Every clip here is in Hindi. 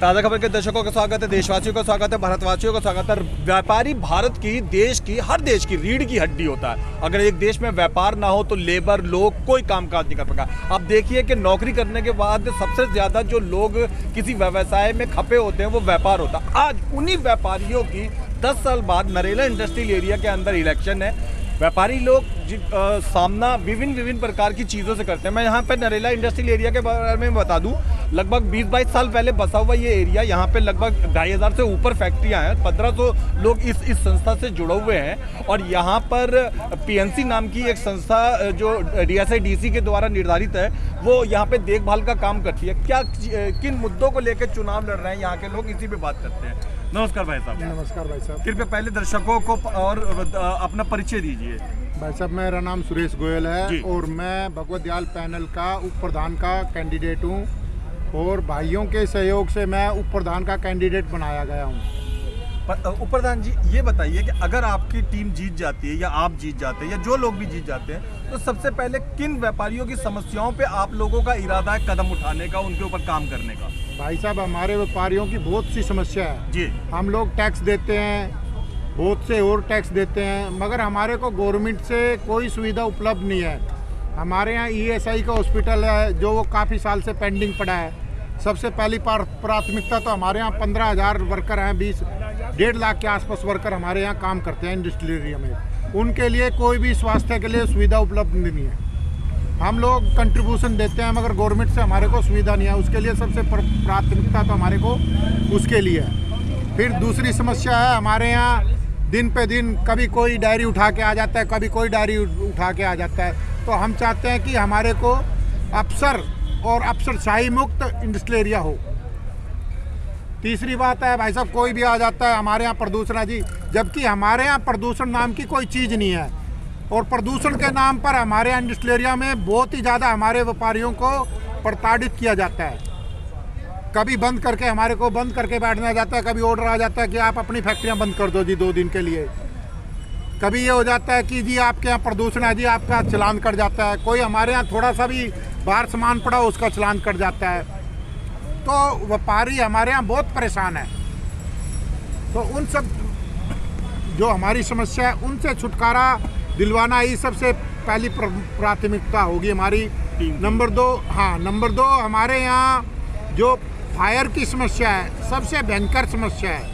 ताज़ा खबर के दर्शकों का स्वागत है, देशवासियों का स्वागत है, भारतवासियों का स्वागत है। व्यापारी भारत की, देश की, हर देश की रीढ़ की हड्डी होता है। अगर एक देश में व्यापार ना हो तो लेबर, लोग कोई कामकाज नहीं कर पाएगा। अब देखिए कि नौकरी करने के बाद सबसे ज़्यादा जो लोग किसी व्यवसाय में खपे होते हैं वो व्यापार होता है। आज उन्हीं व्यापारियों की 10 साल बाद नरेला इंडस्ट्रियल एरिया के अंदर इलेक्शन है। व्यापारी लोग सामना विभिन्न प्रकार की चीज़ों से करते हैं। मैं यहाँ पे नरेला इंडस्ट्रियल एरिया के बारे में बता दूँ, लगभग 20-22 साल पहले बसा हुआ ये एरिया, यहाँ पे लगभग 2500 से ऊपर फैक्ट्रियाँ हैं। 1500 लोग इस संस्था से जुड़े हुए हैं और यहाँ पर पीएनसी नाम की एक संस्था जो DSI-DC के द्वारा निर्धारित है, वो यहाँ पे देखभाल का काम करती है। क्या किन मुद्दों को लेकर चुनाव लड़ रहे हैं यहाँ के लोग, इसी पे बात करते हैं। नमस्कार भाई साहब। नमस्कार भाई साहब। कृपया पहले दर्शकों को और अपना परिचय दीजिए। भाई साहब, मेरा नाम सुरेश गोयल है और मैं भगवत दयाल पैनल का उप प्रधान का कैंडिडेट हूँ और भाइयों के सहयोग से मैं उप प्रधान का कैंडिडेट बनाया गया हूँ। उप प्रधान जी, ये बताइए कि अगर आपकी टीम जीत जाती है या आप जीत जाते हैं या जो लोग भी जीत जाते हैं, तो सबसे पहले किन व्यापारियों की समस्याओं पे आप लोगों का इरादा है कदम उठाने का, उनके ऊपर काम करने का? भाई साहब, हमारे व्यापारियों की बहुत सी समस्या है जी। हम लोग टैक्स देते हैं, बहुत से और टैक्स देते हैं, मगर हमारे को गवर्नमेंट से कोई सुविधा उपलब्ध नहीं है। हमारे यहाँ ESI का हॉस्पिटल है जो वो काफ़ी साल से पेंडिंग पड़ा है। सबसे पहली प्राथमिकता तो हमारे यहाँ 15,000 वर्कर हैं, 1.5 लाख के आसपास वर्कर हमारे यहाँ काम करते हैं इंडस्ट्रियल एरिया में। उनके लिए कोई भी स्वास्थ्य के लिए सुविधा उपलब्ध नहीं है। हम लोग कंट्रीब्यूशन देते हैं मगर गवर्नमेंट से हमारे को सुविधा नहीं है। उसके लिए सबसे प्राथमिकता तो हमारे को उसके लिए है। फिर दूसरी समस्या है, हमारे यहाँ दिन पे दिन कभी कोई डायरी उठा के आ जाता है, कभी कोई डायरी उठा के आ जाता है। तो हम चाहते हैं कि हमारे को अफसर और अफसरशाही मुक्त इंडस्ट्रियल एरिया हो। तीसरी बात है भाई साहब, कोई भी आ जाता है हमारे यहाँ प्रदूषण है जी, जबकि हमारे यहाँ प्रदूषण नाम की कोई चीज़ नहीं है और प्रदूषण के नाम पर हमारे यहाँ इंडस्ट्रियल एरिया में बहुत ही ज़्यादा हमारे व्यापारियों को प्रताड़ित किया जाता है। कभी बंद करके हमारे को बंद करके बैठना जाता है, कभी ऑर्डर आ जाता है कि आप अपनी फैक्ट्रियाँ बंद कर दो जी 2 दिन के लिए। कभी ये हो जाता है कि जी आपके यहाँ प्रदूषण है जी, आपका चलान कट जाता है। कोई हमारे यहाँ थोड़ा सा भी बाहर सामान पड़ा उसका चलान कट जाता है। तो व्यापारी हमारे यहाँ बहुत परेशान है। तो उन सब जो हमारी समस्या है उनसे छुटकारा दिलवाना ही सबसे पहली प्राथमिकता होगी हमारी। नंबर 2 हमारे यहाँ जो फायर की समस्या है सबसे भयंकर समस्या है,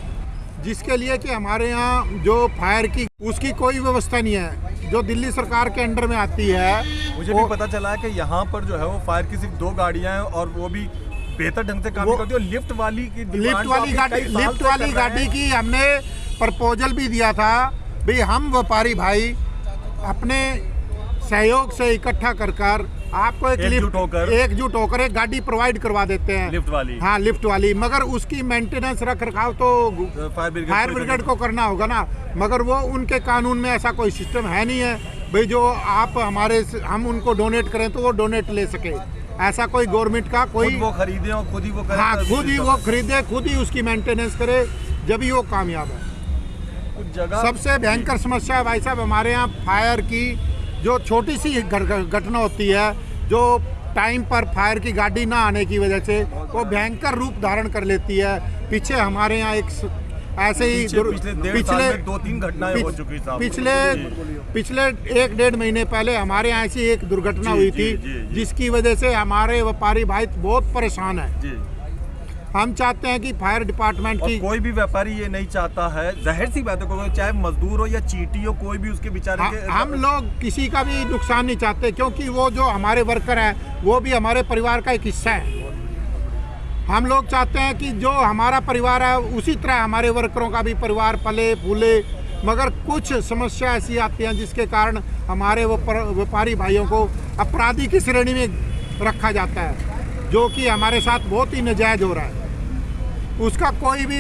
जिसके लिए कि हमारे यहाँ जो फायर की उसकी कोई व्यवस्था नहीं है, जो दिल्ली सरकार के अंडर में आती है। मुझे भी पता चला है कि यहाँ पर जो है वो फायर की सिर्फ 2 गाड़ियाँ हैं और वो भी बेहतर ढंग से काम करती है। लिफ्ट वाली गाड़ी की हमने प्रपोजल भी दिया था भाई, हम व्यापारी भाई अपने सहयोग से इकट्ठा कर आपको एकजुट होकर एक गाड़ी प्रोवाइड करवा देते हैं, लिफ्ट वाली। मगर उसकी मेंटेनेंस रख रखाव तो फायर ब्रिगेड को करना होगा ना, मगर वो उनके कानून में ऐसा कोई सिस्टम है नहीं है भाई जो आप हम उनको डोनेट करें तो वो डोनेट ले सके। ऐसा कोई गवर्नमेंट का कोई वो खरीदे और खुद ही वो करे। हाँ, खुद ही वो खरीदे, खुद ही उसकी मेंटेनेंस करे, जब ही वो कामयाब है। सबसे भयंकर समस्या है भाई साहब हमारे यहाँ फायर की। जो छोटी सी घटना होती है, जो टाइम पर फायर की गाड़ी ना आने की वजह से वो भयंकर रूप धारण कर लेती है। पीछे हमारे यहाँ एक ऐसे ही पिछले 2-3 घटनाएं हो चुकी हैं। पिछले 1-1.5 महीने पहले हमारे यहाँ ऐसी एक दुर्घटना हुई थी, जिसकी वजह से हमारे व्यापारी भाई बहुत परेशान है। हम चाहते हैं कि फायर डिपार्टमेंट की, कोई भी व्यापारी ये नहीं चाहता है, जाहिर सी बात है, चाहे मजदूर हो या चीटी हो, कोई भी उसके बेचारे के हम लोग किसी का भी नुकसान नहीं चाहते, क्योंकि वो जो हमारे वर्कर हैं वो भी हमारे परिवार का एक हिस्सा है। हम लोग चाहते हैं कि जो हमारा परिवार है उसी तरह हमारे वर्करों का भी परिवार पले फूले, मगर कुछ समस्या ऐसी आती हैं जिसके कारण हमारे व्यापारी भाइयों को अपराधी की श्रेणी में रखा जाता है, जो कि हमारे साथ बहुत ही नाजायज हो रहा है। उसका कोई भी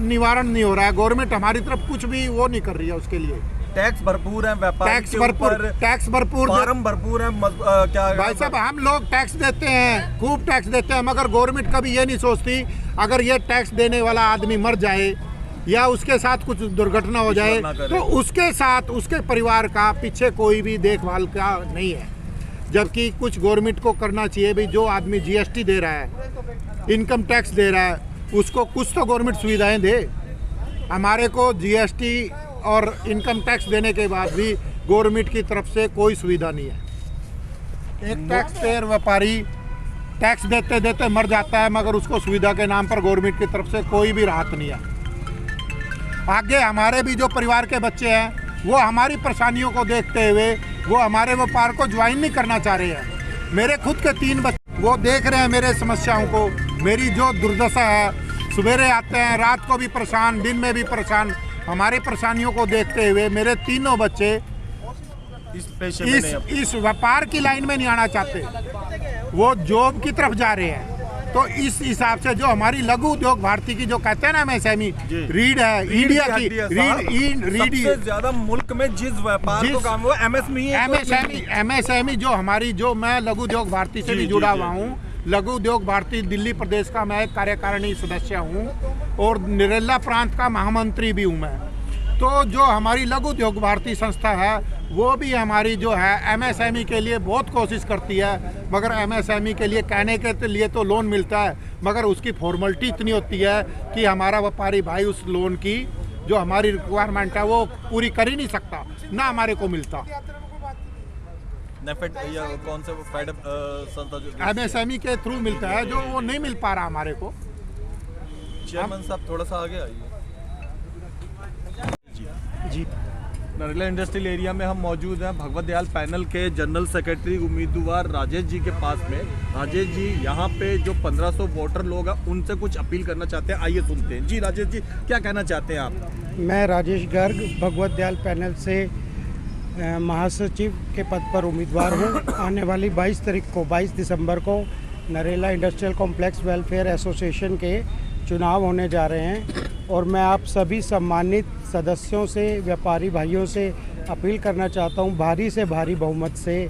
निवारण नहीं हो रहा है। गवर्नमेंट हमारी तरफ कुछ भी वो नहीं कर रही है उसके लिए। टैक्स भरपूर है, टैक्स भरपूर, फार्म भरपूर है। क्या भाई साहब, हम लोग टैक्स देते हैं, खूब टैक्स देते हैं, मगर गवर्नमेंट कभी ये नहीं सोचती अगर ये टैक्स देने वाला आदमी मर जाए या उसके साथ कुछ दुर्घटना हो जाए तो उसके साथ उसके परिवार का पीछे कोई भी देखभाल का नहीं है। जबकि कुछ गवर्नमेंट को करना चाहिए, भाई जो आदमी GST दे रहा है इनकम टैक्स दे रहा है, उसको कुछ तो गवर्नमेंट सुविधाएं दे। हमारे को जीएसटी और इनकम टैक्स देने के बाद भी गवर्नमेंट की तरफ से कोई सुविधा नहीं है। एक टैक्स पेयर व्यापारी टैक्स देते देते मर जाता है, मगर उसको सुविधा के नाम पर गवर्नमेंट की तरफ से कोई भी राहत नहीं है। आगे हमारे भी जो परिवार के बच्चे हैं वो हमारी परेशानियों को देखते हुए वो हमारे व्यापार को ज्वाइन नहीं करना चाह रहे हैं। मेरे खुद के 3 बच्चे वो देख रहे हैं मेरे समस्याओं को, मेरी जो दुर्दशा है। सवेरे आते हैं, रात को भी परेशान, दिन में भी परेशान। हमारी परेशानियों को देखते हुए मेरे तीनों बच्चे इस पेशे में इस व्यापार की लाइन में नहीं आना चाहते, वो जॉब की तरफ जा रहे हैं। तो इस हिसाब से जो हमारी लघु उद्योग भारती की जो कहते हैं ना एमएसएमई रीढ़ है, इंडिया की रीढ़ सबसे ज्यादा मुल्क में जिस व्यापार को काम हुआ एमएसएमई जो हमारी, जो मैं लघु उद्योग भारती से भी जुड़ा हुआ हूँ। लघु उद्योग भारती दिल्ली प्रदेश का मैं एक कार्यकारिणी सदस्य हूँ और नरेला प्रांत का महामंत्री भी हूँ मैं। तो जो हमारी लघु उद्योग भारती संस्था है वो भी हमारी जो है एमएसएमई के लिए बहुत कोशिश करती है, मगर एमएसएमई के लिए कहने के लिए तो लोन मिलता है, मगर उसकी फॉर्मेलिटी इतनी होती है कि हमारा व्यापारी भाई उस लोन की जो हमारी रिक्वायरमेंट है वो पूरी कर ही नहीं सकता, ना हमारे को मिलता। कौन से संस्था एमएसएमई के थ्रू मिलता है, जो वो नहीं मिल पा रहा हमारे को। चेयरमैन साहब थोड़ा सा आगे आइए जी। नरेला इंडस्ट्रियल एरिया में हम मौजूद हैं भगवत दयाल पैनल के जनरल सेक्रेटरी उम्मीदवार राजेश जी के पास में। राजेश जी, यहाँ पे जो 1500 वोटर लोग हैं उनसे कुछ अपील करना चाहते हैं, आइए सुनते हैं। जी राजेश जी, क्या कहना चाहते हैं आप? मैं राजेश गर्ग भगवत दयाल पैनल से महासचिव के पद पर उम्मीदवार हूँ। आने वाली 22 दिसंबर को Narela industrial complex welfare association के चुनाव होने जा रहे हैं और मैं आप सभी सम्मानित सदस्यों से, व्यापारी भाइयों से अपील करना चाहता हूं, भारी से भारी बहुमत से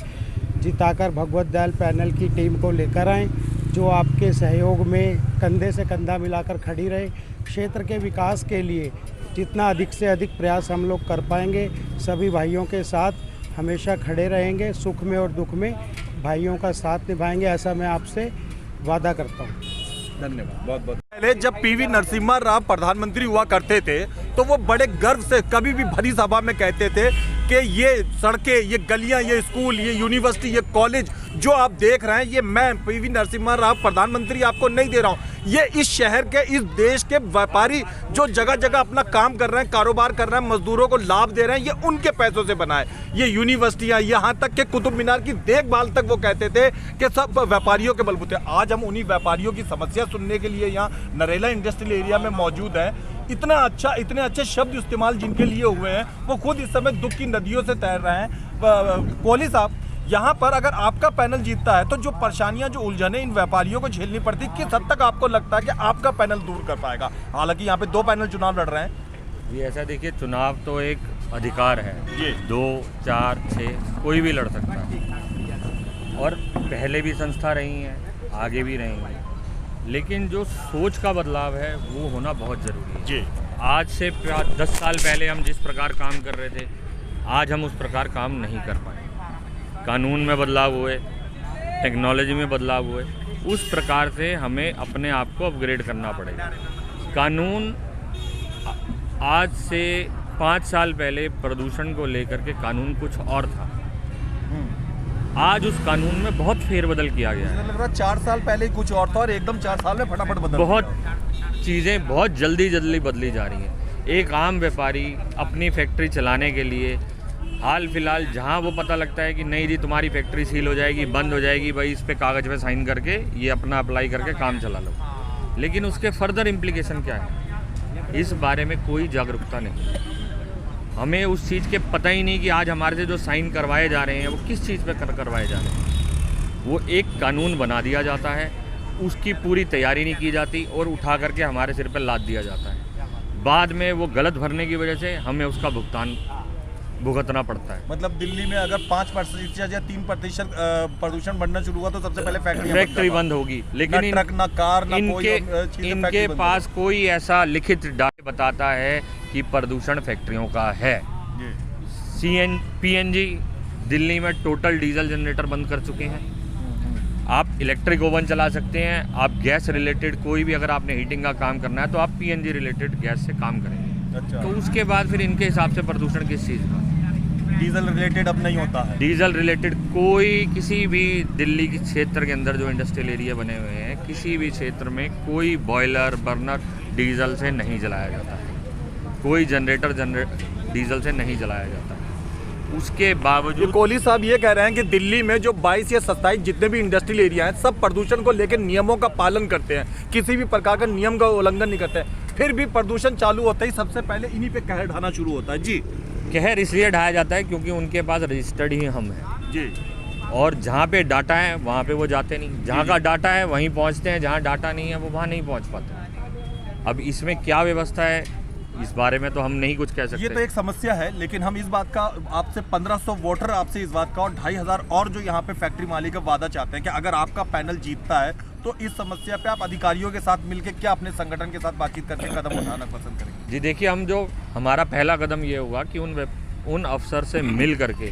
जिताकर भगवत दयाल पैनल की टीम को लेकर आएं, जो आपके सहयोग में कंधे से कंधा मिलाकर खड़ी रहे। क्षेत्र के विकास के लिए जितना अधिक से अधिक प्रयास हम लोग कर पाएंगे, सभी भाइयों के साथ हमेशा खड़े रहेंगे, सुख में और दुख में भाइयों का साथ निभाएंगे, ऐसा मैं आपसे वादा करता हूँ। धन्यवाद, बहुत बहुत। पहले जब पीवी नरसिम्हा राव प्रधानमंत्री हुआ करते थे तो वो बड़े गर्व से कभी भी भरी सभा में कहते थे कि ये सड़कें, ये गलियां, ये स्कूल, ये यूनिवर्सिटी, ये कॉलेज जो आप देख रहे हैं, ये मैं पीवी नरसिम्हा राव प्रधानमंत्री आपको नहीं दे रहा हूँ, ये इस शहर के, इस देश के व्यापारी जो जगह जगह अपना काम कर रहे हैं, कारोबार कर रहे हैं, मजदूरों को लाभ दे रहे हैं, ये उनके पैसों से बना है। ये यूनिवर्सिटियाँ, यहाँ तक के कुतुब मीनार की देखभाल तक वो कहते थे कि सब व्यापारियों के बलबूते। आज हम उन्हीं व्यापारियों की समस्या सुनने के लिए यहाँ नरेला इंडस्ट्रियल एरिया में मौजूद हैं। इतने अच्छे शब्द इस्तेमाल जिनके लिए हुए हैं, वो खुद इस समय दुख की नदियों से तैर रहे हैं। कोहली साहब, यहाँ पर अगर आपका पैनल जीतता है तो जो परेशानियां, जो उलझने इन व्यापारियों को झेलनी पड़ती, किस हद तक आपको लगता है कि आपका पैनल दूर कर पाएगा? हालांकि यहाँ पे 2 पैनल चुनाव लड़ रहे हैं। ये ऐसा देखिए, चुनाव तो एक अधिकार है, 2, 4, 6 कोई भी लड़ सकता है और पहले भी संस्था रही हैं, आगे भी रहेंगी, लेकिन जो सोच का बदलाव है वो होना बहुत ज़रूरी है जी। आज से 10 साल पहले हम जिस प्रकार काम कर रहे थे, आज हम उस प्रकार काम नहीं कर पाए। कानून में बदलाव हुए, टेक्नोलॉजी में बदलाव हुए, उस प्रकार से हमें अपने आप को अपग्रेड करना पड़ेगा। कानून आज से 5 साल पहले प्रदूषण को लेकर के कानून कुछ और था, आज उस कानून में बहुत फेरबदल किया गया है। लग रहा 4 साल पहले कुछ और था और एकदम 4 साल में फटाफट बदल, बहुत चीज़ें बहुत जल्दी बदली जा रही हैं। एक आम व्यापारी अपनी फैक्ट्री चलाने के लिए हाल फिलहाल जहां वो पता लगता है कि नहीं जी तुम्हारी फैक्ट्री सील हो जाएगी, बंद हो जाएगी, भाई इस पे कागज़ पे साइन करके ये अपना अप्लाई करके काम चला लो, लेकिन उसके फर्दर इम्प्लीकेशन क्या है, इस बारे में कोई जागरूकता नहीं। हमें उस चीज़ के पता ही नहीं कि आज हमारे से जो साइन करवाए जा रहे हैं वो किस चीज़ पे करवाए जा रहे हैं। वो एक कानून बना दिया जाता है, उसकी पूरी तैयारी नहीं की जाती और उठा करके हमारे सिर पर लाद दिया जाता है। बाद में वो गलत भरने की वजह से हमें उसका भुगतान भुगतना पड़ता है। मतलब दिल्ली में अगर 5% या 3% प्रदूषण बढ़ना शुरू हुआ तो सबसे पहले फैक्ट्री बंद होगी, लेकिन ट्रक ना कार ना इनके पास कोई ऐसा लिखित डाटा बताता है कि प्रदूषण फैक्ट्रियों का है। PNG दिल्ली में टोटल डीजल जनरेटर बंद कर चुके हैं। आप इलेक्ट्रिक ओवन चला सकते हैं, आप गैस रिलेटेड कोई भी अगर आपने हीटिंग का काम करना है तो आप पीएनजी रिलेटेड गैस से काम करेंगे। अच्छा। तो उसके बाद फिर इनके हिसाब से प्रदूषण किस चीज़ का? डीजल रिलेटेड अब नहीं होता है। डीजल रिलेटेड कोई किसी भी दिल्ली के क्षेत्र के अंदर जो इंडस्ट्रियल एरिया बने हुए हैं, किसी भी क्षेत्र में कोई बॉयलर बर्नर डीजल से नहीं जलाया जाता है, कोई जनरेटर डीजल से नहीं जलाया जाता है। उसके बावजूद कोहली साहब ये कह रहे हैं कि दिल्ली में जो 22 या 27 जितने भी इंडस्ट्रियल एरिया हैं सब प्रदूषण को लेकर नियमों का पालन करते हैं, किसी भी प्रकार का नियम का उल्लंघन नहीं करते हैं, फिर भी प्रदूषण चालू होता ही सबसे पहले इन्हीं पे कहर ढाना शुरू होता है। जी कहर इसलिए ढाया जाता है क्योंकि उनके पास रजिस्टर्ड ही हम हैं जी। और जहाँ पे डाटा है वहाँ पे वो जाते नहीं, जहाँ का डाटा है वहीं पहुँचते हैं, जहाँ डाटा नहीं है वो वहाँ नहीं पहुँच पाते। अब इसमें क्या व्यवस्था है इस बारे में तो हम नहीं कुछ कह सकते। ये तो एक समस्या है, लेकिन हम इस बात का आपसे 1500 वोटर आपसे इस बात का और 2500 और जो यहाँ पे फैक्ट्री मालिक का वादा चाहते हैं कि अगर आपका पैनल जीतता है तो इस समस्या पे आप अधिकारियों के साथ मिलकर क्या अपने संगठन के साथ बातचीत करके कदम उठाना पसंद करेंगे? जी देखिए, हमारा पहला कदम ये होगा कि उन अफसर से मिल करके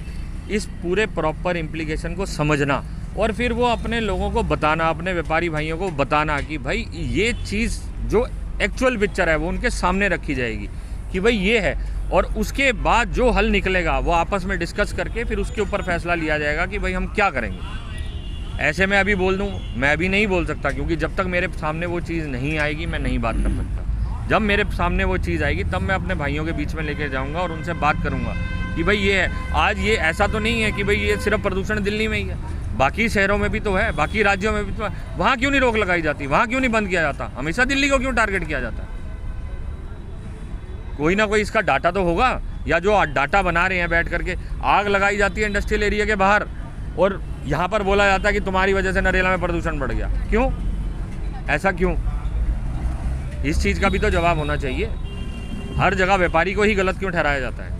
इस पूरे प्रॉपर इम्प्लीकेशन को समझना और फिर वो अपने लोगों को बताना, अपने व्यापारी भाइयों को बताना कि भाई ये चीज़ जो एक्चुअल पिक्चर है वो उनके सामने रखी जाएगी कि भाई ये है, और उसके बाद जो हल निकलेगा वो आपस में डिस्कस करके फिर उसके ऊपर फैसला लिया जाएगा कि भाई हम क्या करेंगे। ऐसे मैं अभी बोल दूँ, मैं अभी नहीं बोल सकता, क्योंकि जब तक मेरे सामने वो चीज़ नहीं आएगी मैं नहीं बात कर सकता। जब मेरे सामने वो चीज़ आएगी तब मैं अपने भाइयों के बीच में लेके जाऊँगा और उनसे बात करूँगा कि भाई ये है। आज ये ऐसा तो नहीं है कि भाई ये सिर्फ प्रदूषण दिल्ली में ही है, बाकी शहरों में भी तो है, बाकी राज्यों में भी तो है। वहाँ क्यों नहीं रोक लगाई जाती, वहाँ क्यों नहीं बंद किया जाता, हमेशा दिल्ली को क्यों टारगेट किया जाता है? कोई ना कोई इसका डाटा तो होगा, या जो डाटा बना रहे हैं बैठ करके आग लगाई जाती है इंडस्ट्रियल एरिया के बाहर और यहाँ पर बोला जाता है कि तुम्हारी वजह से नरेला में प्रदूषण बढ़ गया। क्यों, ऐसा क्यों? इस चीज़ का भी तो जवाब होना चाहिए। हर जगह व्यापारी को ही गलत क्यों ठहराया जाता है?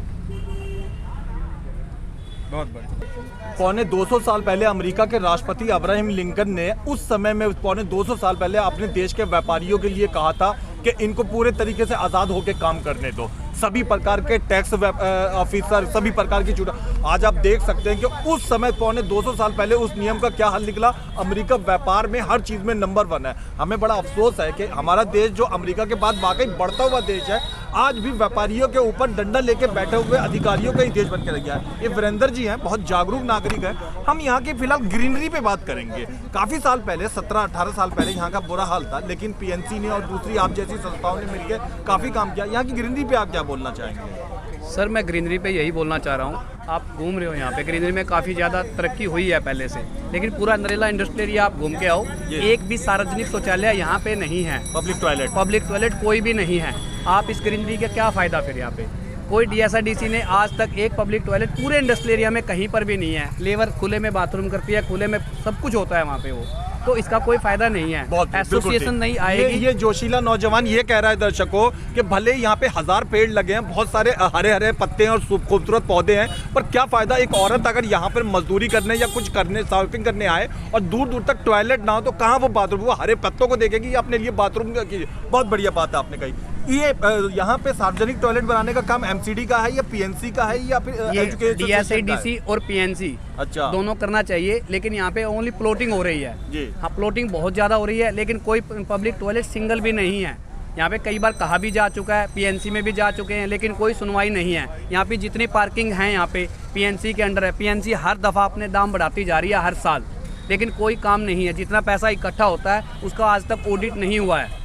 बहुत बढ़िया। पौने 200 साल पहले अमेरिका के राष्ट्रपति अब्राहम लिंकन ने उस समय में पौने 200 साल पहले अपने देश के व्यापारियों के लिए कहा था कि इनको पूरे तरीके से आज़ाद होकर काम करने दो, सभी प्रकार के टैक्स ऑफिसर, सभी प्रकार की छूट। आज आप देख सकते हैं कि उस समय पौने 200 साल पहले उस नियम का क्या हल निकला। अमेरिका व्यापार में हर चीज़ में नंबर 1 है। हमें बड़ा अफसोस है कि हमारा देश जो अमेरिका के बाद वाकई बढ़ता हुआ देश है, आज भी व्यापारियों के ऊपर डंडा लेके बैठे हुए अधिकारियों का ही देश बन के रह गया है। ये वीरेंद्र जी हैं, बहुत जागरूक नागरिक हैं। हम यहाँ की फिलहाल ग्रीनरी पे बात करेंगे। काफ़ी साल पहले 17-18 साल पहले यहाँ का बुरा हाल था, लेकिन पीएनसी ने और दूसरी आप जैसी संस्थाओं ने मिलकर काफ़ी काम किया। यहाँ की ग्रीनरी पे आप क्या बोलना चाहेंगे? सर, मैं ग्रीनरी पे यही बोलना चाह रहा हूँ, आप घूम रहे हो यहाँ पे, ग्रीनरी में काफ़ी ज़्यादा तरक्की हुई है पहले से, लेकिन पूरा नरेला इंडस्ट्रियल एरिया आप घूम के आओ, एक भी सार्वजनिक शौचालय यहाँ पे नहीं है। पब्लिक टॉयलेट कोई भी नहीं है। आप इस ग्रीनरी का क्या फ़ायदा फिर? यहाँ पे कोई DSIDC ने आज तक एक पब्लिक टॉयलेट पूरे इंडस्ट्रियल एरिया में कहीं पर भी नहीं है। लेबर खुले में बाथरूम करती है, खुले में सब कुछ होता है वहाँ पे, वो तो इसका कोई फायदा नहीं है। एसोसिएशन नहीं आएगी। ये जोशीला नौजवान ये कह रहा है दर्शकों कि भले यहाँ पे 1000 पेड़ लगे हैं, बहुत सारे हरे हरे पत्ते हैं और खूबसूरत पौधे हैं, पर क्या फायदा? एक औरत अगर यहाँ पर मजदूरी करने या कुछ करने, शॉपिंग करने आए और दूर दूर तक टॉयलेट ना हो तो कहाँ वो बाथरूम, वो हरे पत्तों को देखेगी या अपने लिए बाथरूम की? बहुत बढ़िया बात है आपने कही। ये यहाँ पे सार्वजनिक टॉयलेट बनाने का काम MCD का है या PNC का है या फिर DSIDC और PNC अच्छा दोनों करना चाहिए, लेकिन यहाँ पे ओनली प्लॉटिंग हो रही है जी। हाँ, प्लॉटिंग बहुत ज़्यादा हो रही है, लेकिन कोई पब्लिक टॉयलेट सिंगल भी नहीं है। यहाँ पे कई बार कहा भी जा चुका है, PNC में भी जा चुके हैं, लेकिन कोई सुनवाई नहीं है। यहाँ पे जितनी पार्किंग है यहाँ पे PNC के अंडर है। PNC हर दफ़ा अपने दाम बढ़ाती जा रही है हर साल, लेकिन कोई काम नहीं है। जितना पैसा इकट्ठा होता है उसका आज तक ऑडिट नहीं हुआ है।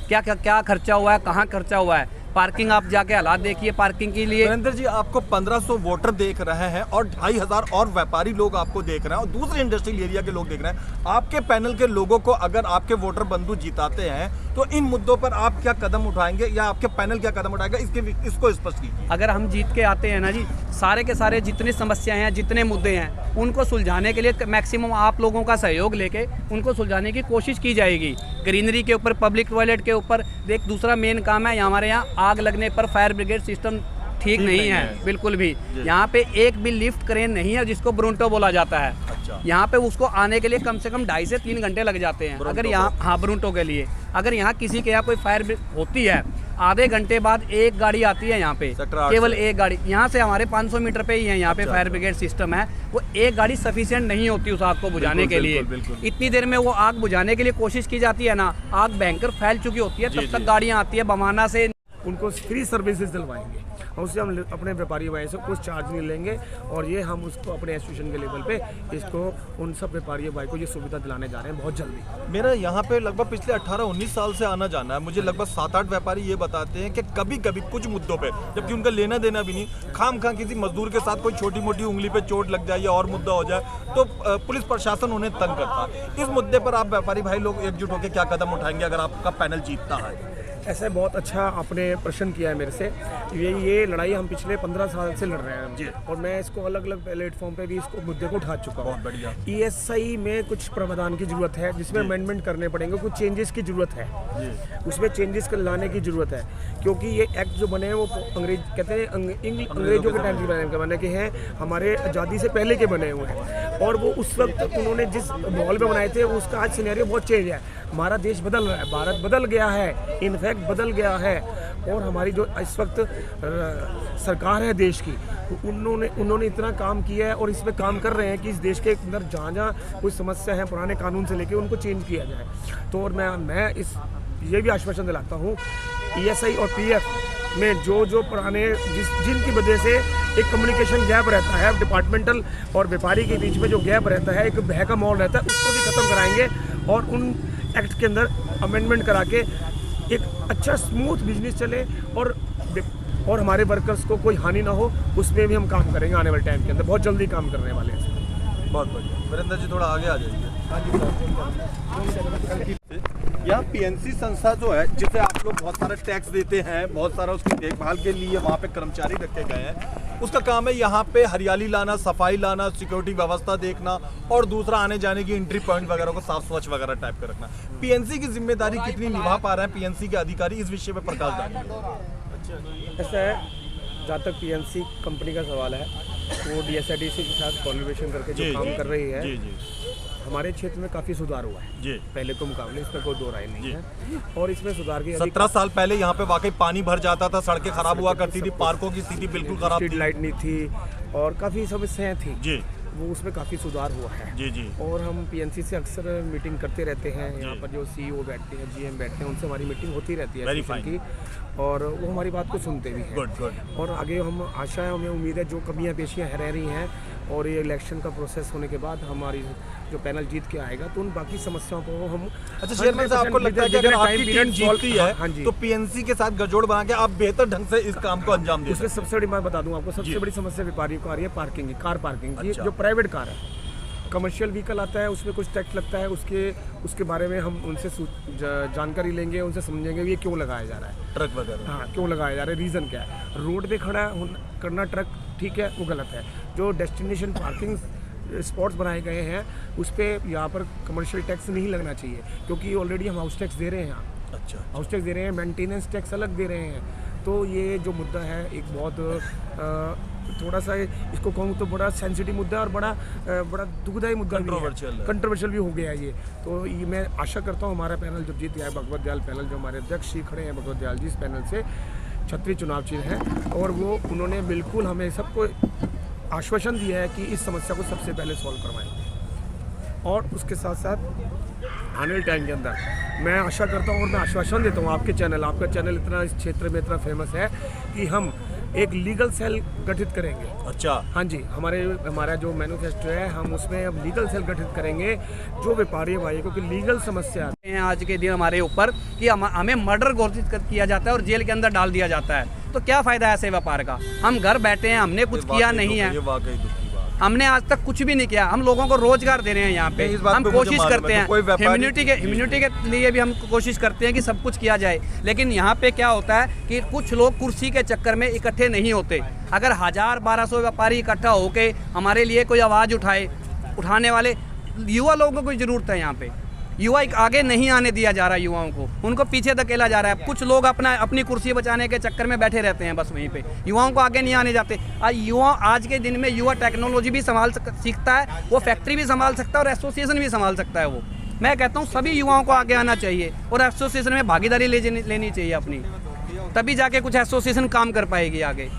क्या खर्चा हुआ है, कहाँ खर्चा हुआ है। पार्किंग आप जाके हालात देखिए पार्किंग के लिए। वीरेंद्र जी, आपको 1500 वोटर देख रहे हैं और 2500 और व्यापारी लोग आपको देख रहे हैं और दूसरे इंडस्ट्रियल एरिया के लोग देख रहे हैं। आपके पैनल के लोगों को अगर आपके वोटर बंधु जिताते हैं तो इन मुद्दों पर आप क्या कदम उठाएंगे या आपके पैनल क्या कदम उठाएगा, इसको स्पष्ट कीजिए। अगर हम जीत के आते हैं ना जी, सारे के सारे जितनी समस्याएं हैं, जितने मुद्दे हैं, उनको सुलझाने के लिए मैक्सिमम आप लोगों का सहयोग लेके उनको सुलझाने की कोशिश की जाएगी। ग्रीनरी के ऊपर, पब्लिक टॉयलेट के ऊपर। एक दूसरा मेन काम है हमारे यहाँ, आग लगने पर फायर ब्रिगेड सिस्टम ठीक नहीं है बिल्कुल भी। यहाँ पे एक भी लिफ्ट क्रेन नहीं है जिसको ब्रोंटो बोला जाता है। अच्छा। यहाँ पे उसको आने के लिए कम से कम 2.5 से 3 घंटे लग जाते हैं। अगर यहाँ, हाँ, ब्रोंटो के लिए अगर यहाँ किसी के यहाँ कोई फायर होती है, आधे घंटे बाद एक गाड़ी आती है यहाँ पे, सेक्टर 8 केवल से। एक गाड़ी। यहाँ से हमारे 500 मीटर पे ही है यहाँ पे अच्छा, फायर ब्रिगेड सिस्टम है। वो एक गाड़ी सफिशिएंट नहीं होती उस आग को बुझाने के लिए। बिल्कुल। इतनी देर में वो आग बुझाने के लिए कोशिश की जाती है ना, आग भयंकर फैल चुकी होती है, तब तक गाड़ियाँ आती है बमाना से। उनको फ्री सर्विसेज दिलवाएंगे और उससे हम अपने व्यापारी भाई से कुछ चार्ज नहीं लेंगे और ये हम उसको अपने एसोसिएशन के लेवल पे इसको उन सब व्यापारी भाई को ये सुविधा दिलाने जा रहे हैं बहुत जल्दी। मेरा यहाँ पे लगभग पिछले 18-19 साल से आना जाना है। मुझे लगभग 7-8 व्यापारी ये बताते हैं कि कभी कभी कुछ मुद्दों पे, जबकि उनका लेना देना भी नहीं, खाम किसी मजदूर के साथ कोई छोटी मोटी उंगली पे चोट लग जाए या और मुद्दा हो जाए तो पुलिस प्रशासन उन्हें तंग करता है। इस मुद्दे पर आप व्यापारी भाई लोग एकजुट होकर क्या कदम उठाएंगे अगर आपका पैनल जीतता है? ऐसा बहुत अच्छा आपने प्रश्न किया है मेरे से। ये लड़ाई हम पिछले 15 साल से लड़ रहे हैं और मैं इसको अलग अलग प्लेटफॉर्म पे भी इसको मुद्दे को उठा चुका हूँ। बढ़िया। ESI में कुछ प्रावधान की जरूरत है जिसमें अमेंडमेंट करने पड़ेंगे, कुछ चेंजेस की जरूरत है, उसमें चेंजेस लाने की जरूरत है क्योंकि ये एक्ट जो बने हैं वो अंग्रेज कहते हैं अंग्रेजों के टाइम के बने के हैं, हमारे आज़ादी से पहले के बने हुए हैं और वो उस वक्त उन्होंने जिस माहौल में बनाए थे उसका आज सिनेरियो बहुत चेंज है। हमारा देश बदल रहा है, भारत बदल गया है, इनफैक्ट बदल गया है और हमारी जो इस वक्त सरकार है देश की, उन्होंने इतना काम किया है और इस पे काम कर रहे हैं कि इस देश के अंदर जहाँ जहाँ कोई समस्या है पुराने कानून से लेके उनको चेंज किया जाए। तो और मैं ये भी आश्वासन दिलाता हूँ ESI और PF में जो पुराने जिनकी वजह से एक कम्युनिकेशन गैप रहता है डिपार्टमेंटल और व्यापारी के बीच में, जो गैप रहता है, एक भय का माहौल रहता है, उसको भी ख़त्म कराएंगे और उन एक्ट के अंदर अमेंडमेंट करा के एक अच्छा स्मूथ बिजनेस चले और हमारे वर्कर्स को कोई हानि ना हो, उसमें भी हम काम करेंगे आने वाले टाइम के अंदर। बहुत जल्दी काम करने वाले हैं। बहुत बढ़िया। वीरेंद्र जी थोड़ा आगे आ जाइए। यहाँ PNC संस्था जो है जिसे आप लोग बहुत सारा टैक्स देते हैं, बहुत सारा उसकी देखभाल के लिए वहाँ पे कर्मचारी रखे गए हैं, उसका काम है यहाँ पे हरियाली लाना, सफाई लाना, सिक्योरिटी व्यवस्था देखना और दूसरा आने जाने की एंट्री पॉइंट वगैरह को साफ स्वच्छ वगैरह टाइप कर रखना। PNC की जिम्मेदारी कितनी निभा पा रहे हैं PNC के अधिकारी, इस विषय में प्रकाश डालिए। ऐसा है, जहाँ तक PNC कंपनी का सवाल है वो DSIDC के साथ कोलैबोरेशन करके जो काम कर रही है, हमारे क्षेत्र में काफ़ी सुधार हुआ है पहले के मुकाबले, इसमें कोई दो राय नहीं है और इसमें सुधार की 17 साल पहले यहाँ पे वाकई पानी भर जाता था, सड़कें खराब हुआ करती थी, पार्कों की स्थिति बिल्कुल खराब स्ट्रीट थी, लाइट नहीं थी और काफ़ी समस्याएं थी जी वो उसमें काफ़ी सुधार हुआ है जी। और हम PNC से अक्सर मीटिंग करते रहते हैं। यहाँ पर जो CEO बैठते हैं, GM बैठते हैं, उनसे हमारी मीटिंग होती रहती है की और वो हमारी बात को सुनते भी हैं। गुड। और आगे हम आशा है, हमें उम्मीद है जो कमियाँ पेशियाँ रह रही हैं और ये इलेक्शन का प्रोसेस होने के बाद हमारी जो पैनल जीत के आएगा तो उन बाकी समस्याओं को हम अच्छा चेयरमैन साहब, आपको लगता है कि अगर आपकी टीम जीतती है हाँ जी, तो PNC के साथ गठजोड़ बना के आप बेहतर ढंग से इस काम को अंजाम दे उसमें सबसे बड़ी मैं बता दूं आपको, सबसे बड़ी समस्या व्यापारियों को आ रही है पार्किंग की, कार पार्किंग की। अच्छा। जो प्राइवेट कार है, कमर्शियल व्हीकल आता है, उसमें कुछ टैक्स लगता है, उसके बारे में हम उनसे जानकारी लेंगे, उनसे समझेंगे ये क्यों लगाया जा रहा है, ट्रक वगैरह, हाँ क्यों लगाया जा रहा है, रीज़न क्या है। रोड पे खड़ा करना ट्रक ठीक है, वो गलत है। जो डेस्टिनेशन पार्किंग स्पॉट्स बनाए गए हैं उस पर यहाँ पर कमर्शियल टैक्स नहीं लगना चाहिए क्योंकि ऑलरेडी हम हाउस टैक्स दे रहे हैं यहाँ। अच्छा, हाउस टैक्स दे रहे हैं, मेंटेनेंस टैक्स अलग दे रहे हैं। तो ये जो मुद्दा है एक बहुत थोड़ा सा इसको कहूँ तो बड़ा सेंसिटिव मुद्दा है और बड़ा दुखदायी मुद्दा, कंट्रोवर्शियल भी हो गया ये। तो ये मैं आशा करता हूँ हमारा पैनल जब जीत गया है, भगवत दयाल पैनल जो हमारे अध्यक्ष जी खड़े हैं, भगवत दयाल जी इस पैनल से छतरी चुनाव चिन्ह हैं और वो उन्होंने बिल्कुल हमें सबको आश्वासन दिया है कि इस समस्या को सबसे पहले सॉल्व करवाएंगे और उसके साथ साथ आने वाले टाइम के अंदर मैं आशा करता हूँ और मैं आश्वासन देता हूँ आपका चैनल इतना इस क्षेत्र में इतना फेमस है कि हम एक लीगल सेल गठित करेंगे। अच्छा, हाँ जी, हमारा जो मैनिफेस्टो है हम उसमें अब लीगल सेल गठित करेंगे जो व्यापारी भाई को लीगल समस्या हैं आज के दिन हमारे ऊपर कि हमें मर्डर घोषित किया जाता है और जेल के अंदर डाल दिया जाता है। तो क्या फ़ायदा है ऐसे व्यापार का? हम घर बैठे हैं, हमने कुछ किया नहीं है, हमने आज तक कुछ भी नहीं किया। हम लोगों को रोजगार दे रहे हैं यहाँ पे, हम कोशिश करते हैं इम्यूनिटी के लिए भी हम कोशिश करते हैं कि सब कुछ किया जाए, लेकिन यहाँ पे क्या होता है कि कुछ लोग कुर्सी के चक्कर में इकट्ठे नहीं होते। अगर 1000-1200 व्यापारी इकट्ठा होके हमारे लिए कोई आवाज़ उठाने वाले युवा लोगों को ज़रूरत है। यहाँ पे युवा आगे नहीं आने दिया जा रहा है, युवाओं को उनको पीछे धकेला जा रहा है। कुछ लोग अपनी कुर्सी बचाने के चक्कर में बैठे रहते हैं बस वहीं पे, युवाओं को आगे नहीं आने जाते। आज के दिन में युवा टेक्नोलॉजी भी सीखता है, वो फैक्ट्री भी संभाल सकता है और एसोसिएशन भी संभाल सकता है। वो मैं कहता हूँ सभी युवाओं को आगे आना चाहिए और एसोसिएशन में भागीदारी लेनी चाहिए अपनी। तभी जाके कुछ एसोसिएशन काम कर पाएगी आगे।